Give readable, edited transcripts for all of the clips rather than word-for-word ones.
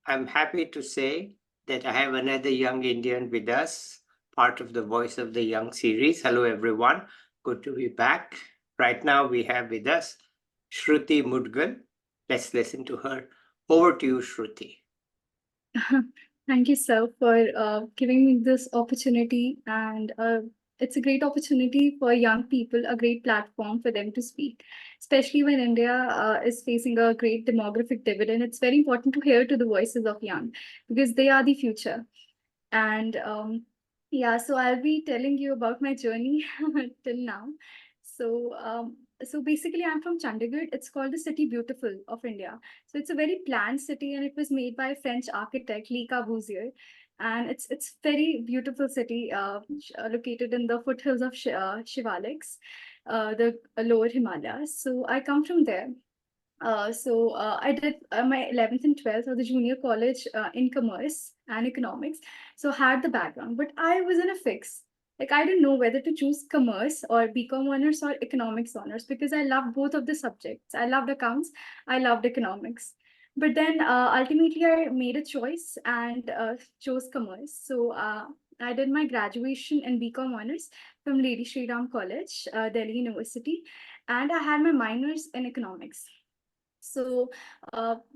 I'm happy to say that I have another young Indian with us, part of the Voice of the Young series. Hello, everyone. Good to be back. Right now, we have with us Shrui Mudgal. Let's listen to her. Over to you, Shruti. Thank you, sir, for giving me this opportunity. And it's a great opportunity for young people, a great platform for them to speak, especially when India is facing a great demographic dividend. It's very important to hear to the voices of young because they are the future. And yeah, so I'll be telling you about my journey till now. So, so basically, I'm from Chandigarh. It's called the City Beautiful of India. So it's a very planned city, and it was made by a French architect, Le Corbusier. And it's very beautiful city, located in the foothills of Shivaliks, the lower Himalayas. So I come from there. I did my 11th and 12th of the junior college in commerce and economics. So had the background, but I was in a fix. Like I didn't know whether to choose commerce or BCom honors or economics honors because I loved both of the subjects. I loved accounts, I loved economics. But then ultimately I made a choice and chose commerce. I did my graduation in BCom honors from Lady Shri Ram College, Delhi University, and I had my minors in economics. So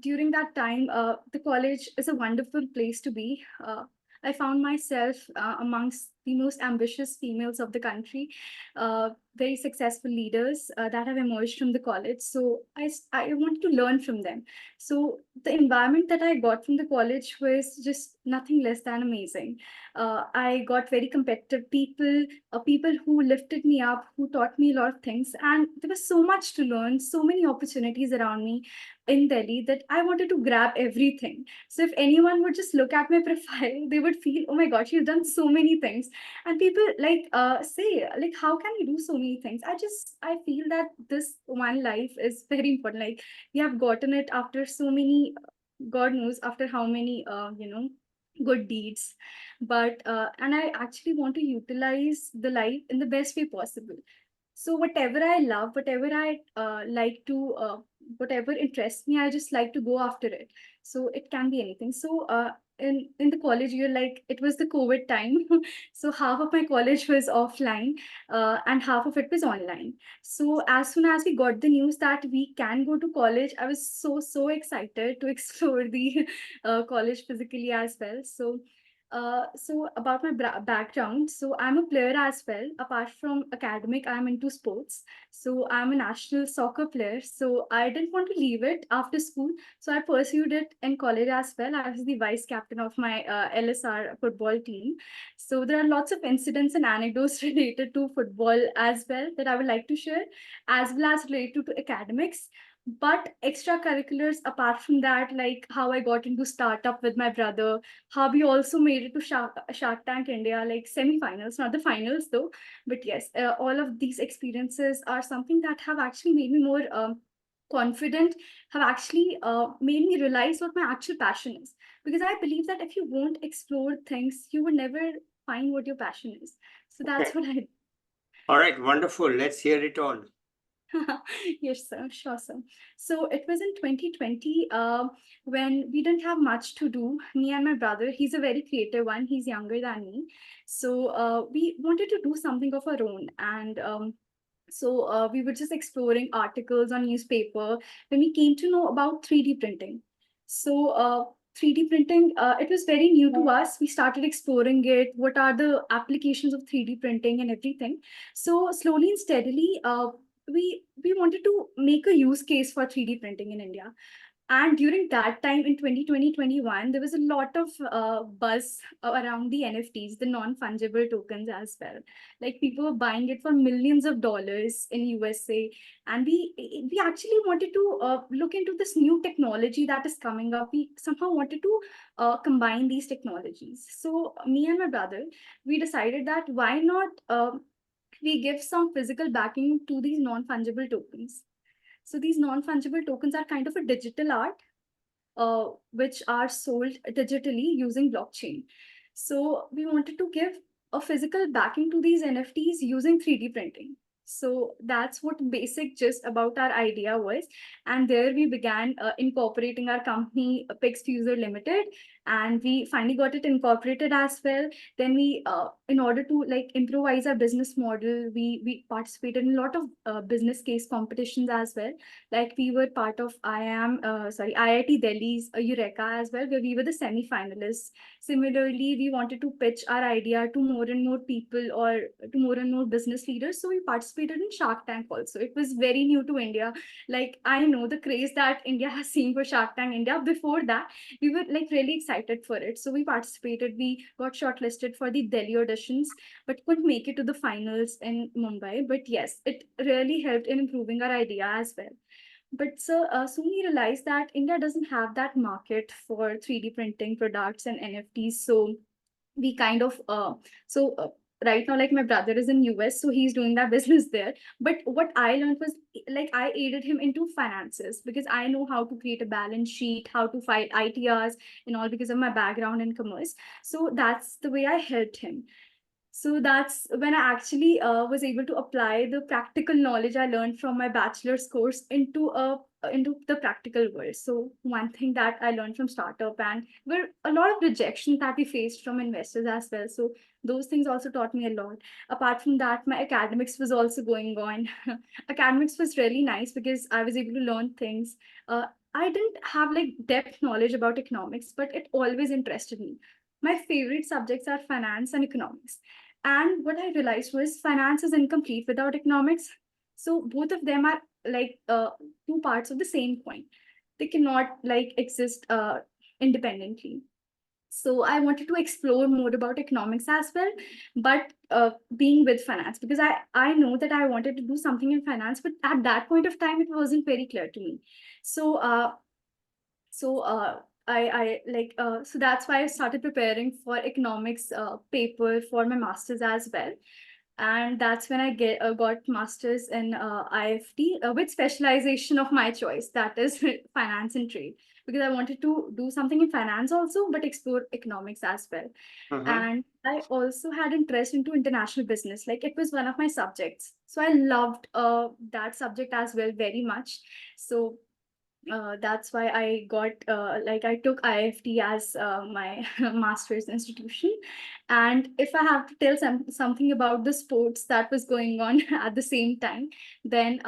during that time, the college is a wonderful place to be. I found myself amongst the most ambitious females of the country, very successful leaders that have emerged from the college. So I wanted to learn from them. So the environment that I got from the college was just nothing less than amazing. I got very competitive people, people who lifted me up, who taught me a lot of things. And there was so much to learn, so many opportunities around me in Delhi that I wanted to grab everything. So if anyone would just look at my profile, they would feel, oh my God, she's done so many things. And people like say, like, how can you do so many things? I feel that this one life is very important. Like we have gotten it after so many, God knows after how many, good deeds. But and I actually want to utilize the life in the best way possible. So whatever I love, whatever I like to, whatever interests me, I just like to go after it. So it can be anything. So in the college year, like it was the COVID time, so half of my college was offline, and half of it was online. So as soon as we got the news that we can go to college, I was so excited to explore the college physically as well. So about my background, so I'm a player as well. Apart from academic, I'm into sports. So I'm a national soccer player. So I didn't want to leave it after school. So I pursued it in college as well. I was the vice captain of my LSR football team. So there are lots of incidents and anecdotes related to football as well that I would like to share, as well as related to academics. But extracurriculars apart from that, like how I got into startup with my brother, how we also made it to Shark Tank India, like semi-finals, not the finals though. But yes, all of these experiences are something that have actually made me more confident, have actually made me realize what my actual passion is. Because I believe that if you won't explore things, you will never find what your passion is. So Okay. that's what I. All right, wonderful. Let's hear it all. Yes, sir. Sure, sir. So it was in 2020 when we didn't have much to do. Me and my brother, he's a very creative one. He's younger than me. So we wanted to do something of our own. And we were just exploring articles on newspaper when we came to know about 3D printing. So 3D printing, it was very new to us. We started exploring it. What are the applications of 3D printing and everything? So slowly and steadily, we wanted to make a use case for 3D printing in India. And during that time in 2020-21, there was a lot of buzz around the NFTs, the non-fungible tokens as well. Like people were buying it for millions of dollars in USA. And we actually wanted to look into this new technology that is coming up. We somehow wanted to combine these technologies. So me and my brother, we decided that why not we give some physical backing to these non-fungible tokens. So these non-fungible tokens are kind of a digital art, which are sold digitally using blockchain. So we wanted to give a physical backing to these NFTs using 3D printing. So that's what basic gist about our idea was. And there we began incorporating our company, Pix User Limited, and we finally got it incorporated as well. Then we, in order to like improvise our business model, we participated in a lot of business case competitions as well. Like we were part of IIT Delhi's Eureka as well, where we were the semi-finalists. Similarly, we wanted to pitch our idea to more and more people or to more and more business leaders. So we participated in Shark Tank also. It was very new to India. Like I know the craze that India has seen for Shark Tank India. Before that, we were like really excited for it. So we participated. We got shortlisted for the Delhi auditions, but couldn't make it to the finals in Mumbai. But yes, it really helped in improving our idea as well. But so soon we realized that India doesn't have that market for 3D printing products and NFTs. So we kind of right now, like my brother is in US, so he's doing that business there. But what I learned was like I aided him into finances because I know how to create a balance sheet, how to file ITRs and all because of my background in commerce. So that's the way I helped him. So that's when I actually was able to apply the practical knowledge I learned from my bachelor's course into the practical world. So one thing that I learned from startup and were a lot of rejection that we faced from investors as well. So those things also taught me a lot. Apart from that, my academics was also going on. Academics was really nice because I was able to learn things. I didn't have like depth knowledge about economics, but it always interested me. My favorite subjects are finance and economics. And what I realized was finance is incomplete without economics. So both of them are like two parts of the same coin. They cannot like exist independently. So I wanted to explore more about economics as well, but being with finance because I know that I wanted to do something in finance, but at that point of time it wasn't very clear to me. So so I like so that's why I started preparing for economics paper for my masters as well. And that's when I got masters in IFT with specialization of my choice, that is finance and trade, because I wanted to do something in finance also, but explore economics as well. Mm-hmm. And I also had interest into international business, like it was one of my subjects, so I loved that subject as well very much. So that's why I got like I took IFT as my master's institution. And if I have to tell something about the sports that was going on at the same time, then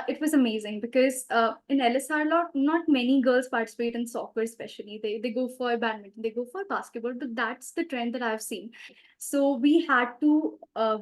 it was amazing because in LSR, not many girls participate in soccer, especially. They go for badminton, they go for basketball, but that's the trend that I've seen. So we had to,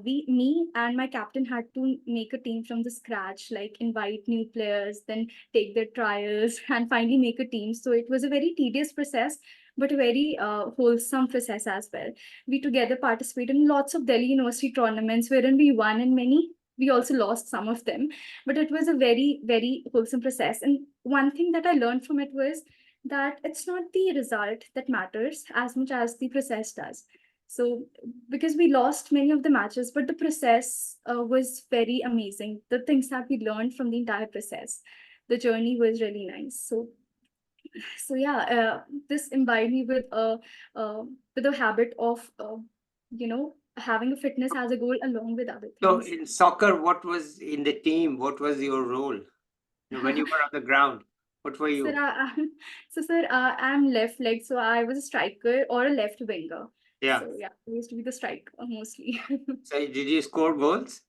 me and my captain had to make a team from the scratch, like invite new players, then take their trials and finally make a team. So it was a very tedious process, but a very wholesome process as well. We together participated in lots of Delhi University tournaments wherein we won in many. We also lost some of them, but it was a very, very wholesome process. And one thing that I learned from it was that it's not the result that matters as much as the process does. So, because we lost many of the matches, but the process was very amazing. The things that we learned from the entire process, the journey was really nice. So yeah, this imbibed me with a habit of having a fitness as a goal along with other So things. in soccer, what was in the team? What was your role? When you were on the ground, what were Sir, you? sir, I'm left leg, so I was a striker or a left winger. Yeah. So yeah, I used to be the striker mostly. So did you score goals?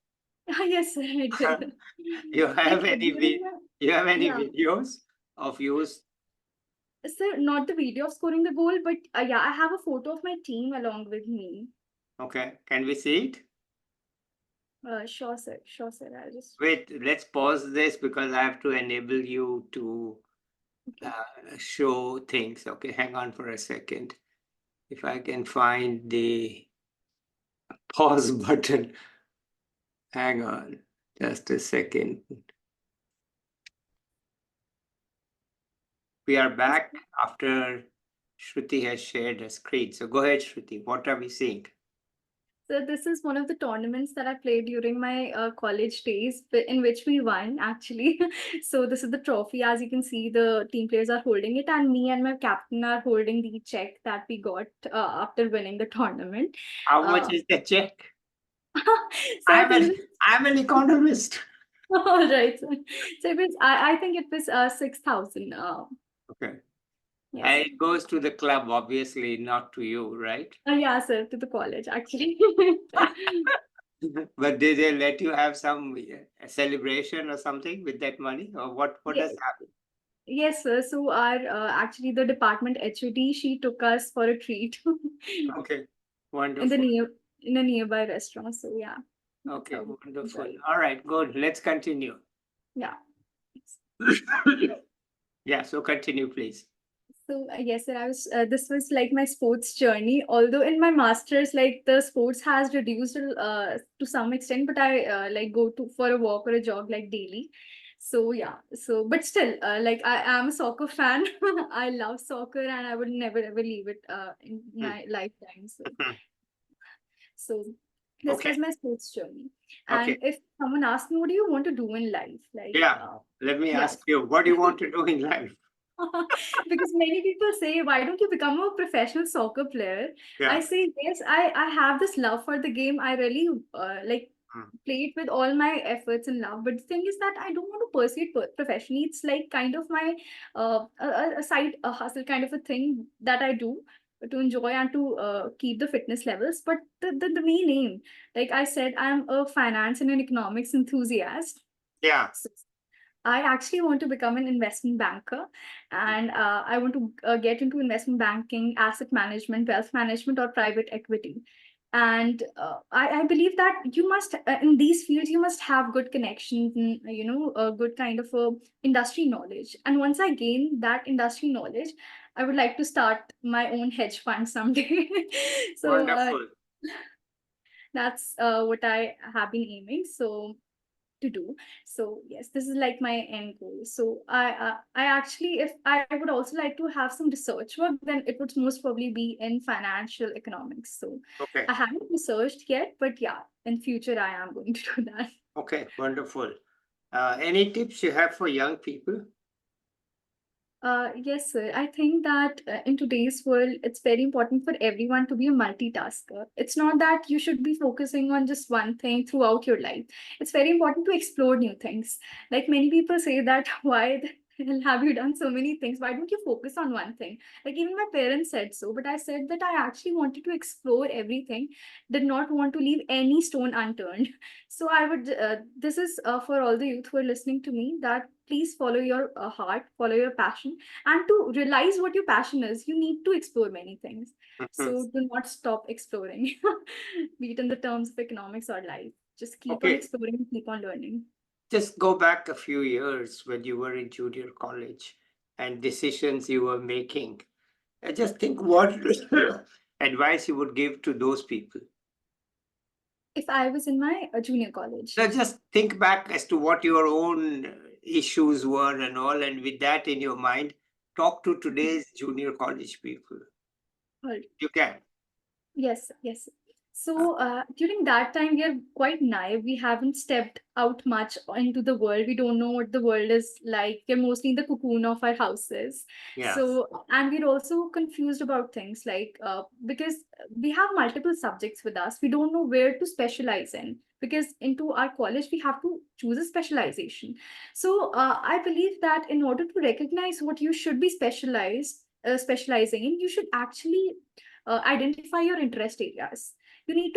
Yes, sir, I did. You Like have any during the, you have any yeah, videos of you? sir, not the video of scoring the goal, but yeah, I have a photo of my team along with me. Okay, can we see it? Sure, sir. Sure, sir. I'll just Wait, let's pause this because I have to enable you to okay. show things. Okay, hang on for a second. If I can find the pause button. Hang on just a second. We are back after Shruti has shared a screen. So go ahead, Shruti. What are we seeing? So this is one of the tournaments that I played during my college days, in which we won actually. So this is the trophy. As you can see, the team players are holding it, and me and my captain are holding the check that we got after winning the tournament. How much Uh, is the check? So I think I'm an economist. all right. So it was, I think it was 6,000. Okay. Yes. And it goes to the club, obviously, not to you, right? Yeah, sir, to the college actually. But did they let you have some celebration or something with that money? Or what Yeah, does happen? yes, sir. So our actually the department HOD, she took us for a treat Okay. in the Wonderful. near in a nearby restaurant. So yeah, that's Okay, how we wonderful. enjoyed. All right, good. Let's continue. Yeah. Yeah, so continue, please. So yes, sir, I was. This was like my sports journey. Although in my masters, like the sports has reduced to some extent, but I like go to for a walk or a jog like daily. So yeah. So but still, like I am a soccer fan. I love soccer, and I would never ever leave it in Hmm. my lifetime. So Hmm. so this Okay, was my sports journey. okay. And if someone asks me, what do you want to do in life? Like Yeah, let me yeah. ask you, what do you want to do in life? Because many people say, why don't you become a professional soccer player? I Yeah. say, yes, I have this love for the game. I really like Hmm. play it with all my efforts and love. But the thing is that I don't want to pursue it professionally. It's like kind of my a side a hustle kind of a thing that I do to enjoy and to keep the fitness levels. But the main aim, like I said, I'm a finance and an economics enthusiast. Yeah. So I actually want to become an investment banker, and I want to get into investment banking, asset management, wealth management, or private equity. And I believe that you must, in these fields, you must have good connections and, a good kind of industry knowledge. And once I gain that industry knowledge, I would like to start my own hedge fund someday. So Wonderful. that's what I have been aiming. To do. So yes, this is like my end goal. So I actually, if I would also like to have some research work, then it would most probably be in financial economics. So Okay. I haven't researched yet, but yeah, in future I am going to do that. Okay, wonderful. Any tips you have for young people? Yes, sir. I think that in today's world, it's very important for everyone to be a multitasker. It's not that you should be focusing on just one thing throughout your life. It's very important to explore new things. Like many people say that, why the hell have you done so many things? Why don't you focus on one thing? Like even my parents said so, but I said that I actually wanted to explore everything, did not want to leave any stone unturned. So I would, this is for all the youth who are listening to me, that please follow your heart, follow your passion, and to realize what your passion is, you need to explore many things. Mhm. So do not stop exploring, be it in the terms of economics or life. Just keep on Okay, exploring, keep on learning. just go back a few years when you were in junior college and decisions you were making. And just think what advice you would give to those people. If I was in my junior college, Now just think back as to what your own issues were and all, and with that in your mind, talk to today's junior college people. well, You can. yes, yes. Uh, So during that time, we are quite naive. We haven't stepped out much into the world. We don't know what the world is like. We're mostly in the cocoon of our houses. yeah. So, and we're also confused about things like because we have multiple subjects with us. We don't know where to specialize in, because into our college we have to choose a specialization. So I believe that in order to recognize what you should be specializing in, you should actually identify your interest areas. You need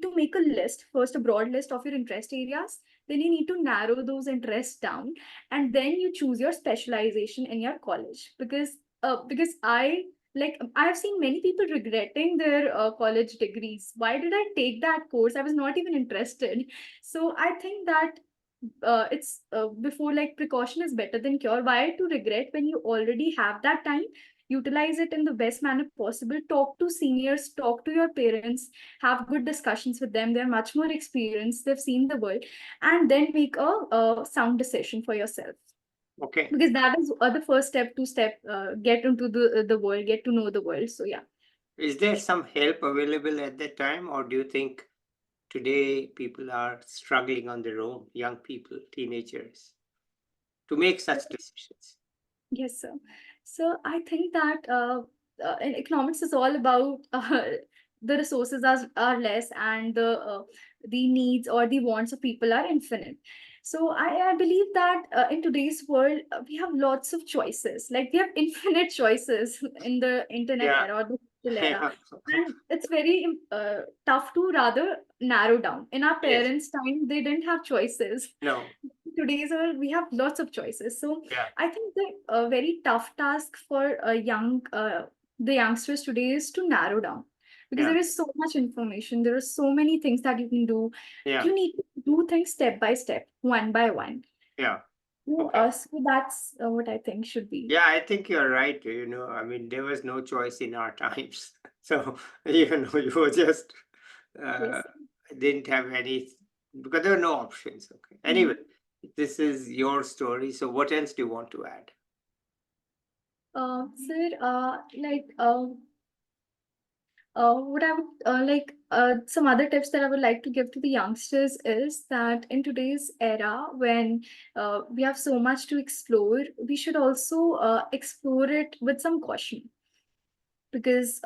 to make a list first, a broad list of your interest areas. Then you need to narrow those interests down, and then you choose your specialization in your college. Because I have seen many people regretting their college degrees. Why did I take that course? I was not even interested. So I think that it's before, like, precaution is better than cure. Why to regret when you already have that time? Utilize it in the best manner possible. Talk to seniors, talk to your parents, have good discussions with them. They're much more experienced, they've seen the world, and then make a sound decision for yourself. Okay. Because that is the first step to get into the world, get to know the world. So yeah. Is there some help available at that time, or do you think today people are struggling on their own, young people, teenagers, to make such decisions? Yes, sir. So I think that and economics is all about the resources are less, and the needs or the wants of people are infinite. So I believe that in today's world, we have lots of choices. Like we have infinite choices in the internet Yeah. era or the digital era. Yeah. And it's very tough to rather narrow down. In our Yes. parents' time, they didn't have choices. No. Today's world, we have lots of choices. So Yeah. I think the very tough task for the youngsters today is to narrow down, because Yeah. there is so much information. There are so many things that you can do. Yeah. You need to do things step by step, one by one. Yeah. So, Okay. so that's what I think should be. Yeah, I think you're right. I mean, there was no choice in our times. So, you were just uh, Yes. didn't have any, because there were no options. Okay. Anyway, Mhm. this is your story. So, what else do you want to add? Sir, what I would some other tips that I would like to give to the youngsters is that in today's era, when we have so much to explore, we should also explore it with some caution, because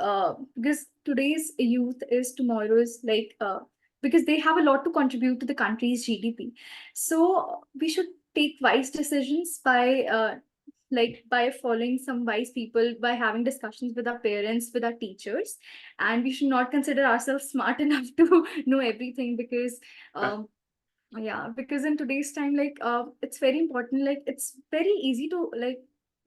today's youth is tomorrow's, because they have a lot to contribute to the country's GDP. So we should take wise decisions by following some wise people, by having discussions with our parents, with our teachers. And we should not consider ourselves smart enough to know everything, because yeah, because in today's time, it's very important. Like it's very easy to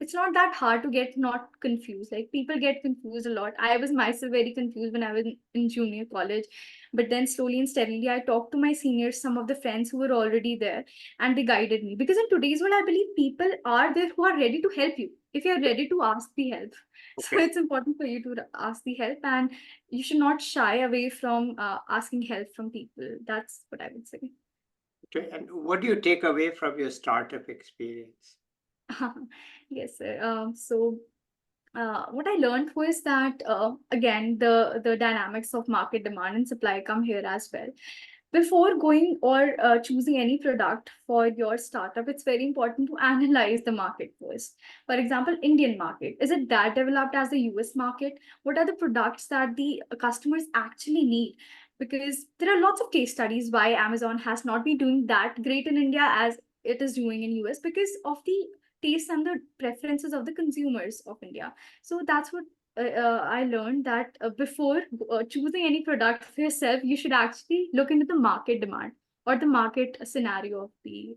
it's not that hard to get not confused. Like people get confused a lot. I was myself very confused when I was in junior college, but then slowly and steadily I talked to my seniors, some of the friends who were already there, and they guided me. Because in today's world, I believe people are there who are ready to help you if you're ready to ask the help. So Okay. it's important for you to ask the help, and you should not shy away from asking help from people. That's what I would say. Okay. And what do you take away from your startup experience? Yes, sir. What I learned was that again, the dynamics of market demand and supply come here as well. Before going or choosing any product for your startup, it's very important to analyze the market first. For example, Indian market, is it that developed as the US market? What are the products that the customers actually need? Because there are lots of case studies why Amazon has not been doing that great in India as it is doing in US, because of the tastes and the preferences of the consumers of India. So that's what I learned, that before choosing any product for yourself, you should actually look into the market demand or the market scenario of the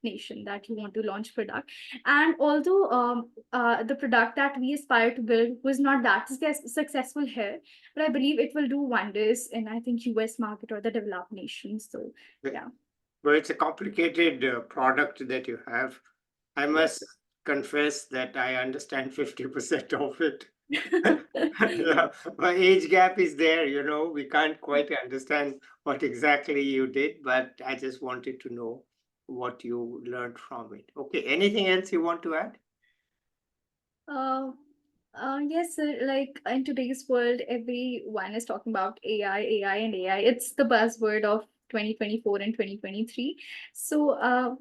nation that you want to launch product. And although the product that we aspire to build was not that successful here, but I believe it will do wonders in, I think, US market or the developed nations. So yeah. Well, it's a complicated product that you have. I Yes. must confess that I understand 50% of it. Yeah, my age gap is there, we can't quite understand what exactly you did, but I just wanted to know what you learned from it. Okay, anything else you want to add? Uh, yes, sir. Like in today's world, everyone is talking about AI, AI, and AI. It's the buzzword of 2024 and 2023. So,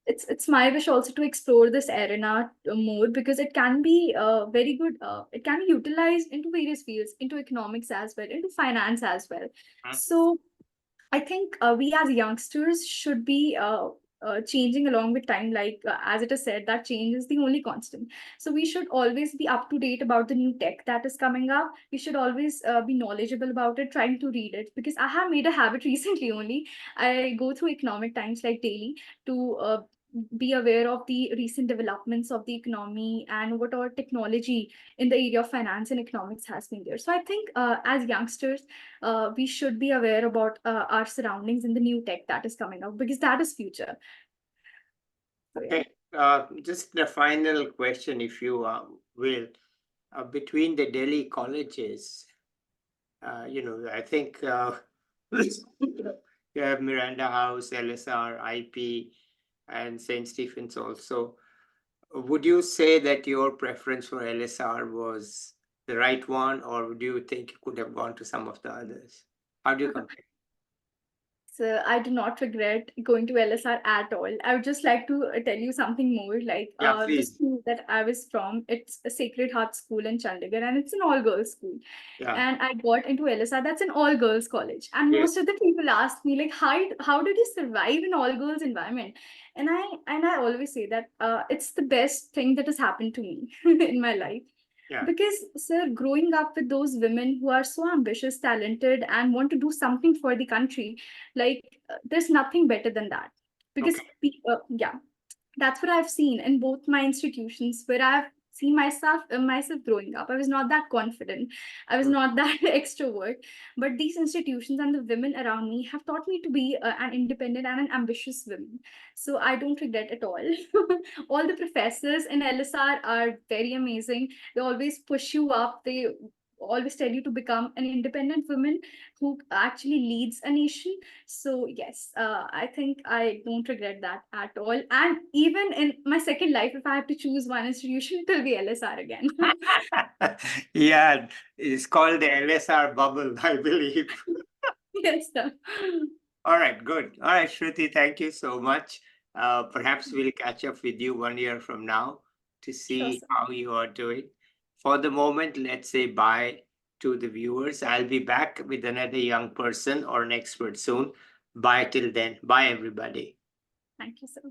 it's my wish also to explore this arena more, because it can be very good. It can be utilized into various fields, into economics as well, into finance as well. Hmm? So I think we as youngsters should be changing along with time. As it is said, that change is the only constant. So we should always be up to date about the new tech that is coming up. We should always be knowledgeable about it, trying to read it. Because I have made a habit recently only. I go through Economic Times like daily to be aware of the recent developments of the economy and what our technology in the area of finance and economics has been there. So I think as youngsters, we should be aware about our surroundings and the new tech that is coming out, because that is future. So yeah. Okay, just the final question, if you will. Between the Delhi colleges, I think you have Miranda House, LSR, IP, and St. Stephen's also. Would you say that your preference for LSR was the right one, or do you think you could have gone to some of the others? How do you compare? So I do not regret going to LSR at all. I would just like to tell you something more. Like Yeah, the please. school that I was from, it's a Sacred Heart School in Chandigarh, and it's an all-girls school. Yeah, And I got into LSR. That's an all-girls college. And good. most of the people ask me like, how did you survive in all-girls environment? And I always say that it's the best thing that has happened to me in my life. Yeah, Because, sir, growing up with those women who are so ambitious, talented, and want to do something for the country, like there's nothing better than that. Because, okay. yeah, that's what I've seen in both my institutions where I've seen myself growing up. I was not that confident. I was Mm. not that extrovert. But these institutions and the women around me have taught me to be an independent and an ambitious woman. So I don't regret at all. All the professors in LSR are very amazing. They always push you up. They always tell you to become an independent woman who actually leads a nation. So yes, I think I don't regret that at all. And even in my second life, if I have to choose one institution, it will be LSR again. Yeah, it's called the LSR bubble, I believe. Yes, sir. All right, good. All right, Shruti, thank you so much. Perhaps we'll catch up with you 1 year from now to Sure, see sir. how you are doing. For the moment, let's say bye to the viewers. I'll be back with another young person or an expert soon. Bye till then. Bye, everybody. Thank you, sir.